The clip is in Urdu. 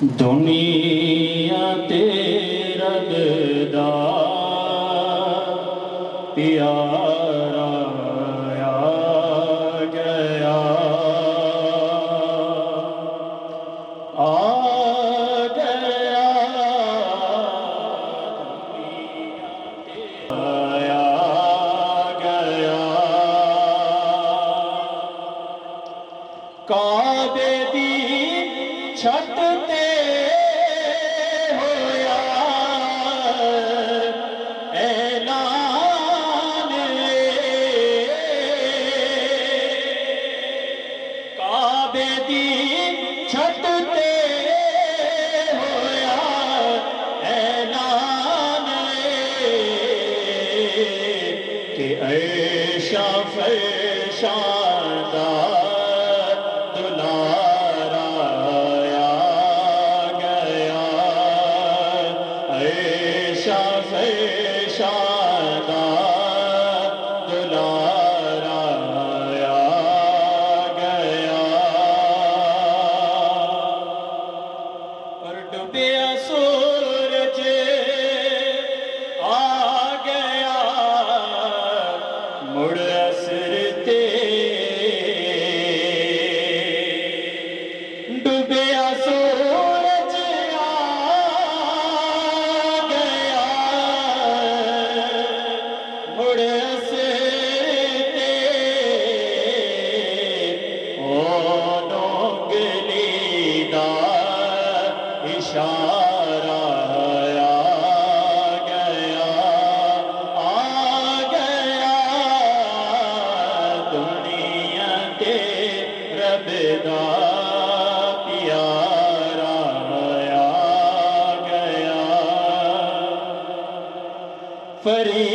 دنیا تے رب دا پیارا آ گیا، آ گیا آ گیا، کعبے دی چھت تے ہویا اعلان، کعبے دی چھت تے ہویا اعلان کہ عیشا فرشاندہ دلارا آ گیا، عیشا فرشاندہ دلارا آ گیا، اور ڈوبیا سورج آ گیا، مڑ عصر تے ڈوبیا سورج آ گیا، مڑ عصر تے او نونگلی دا اشارہ آ گیا، آ گیا دنیا تے رب دا پیارا آ گیا، فریاد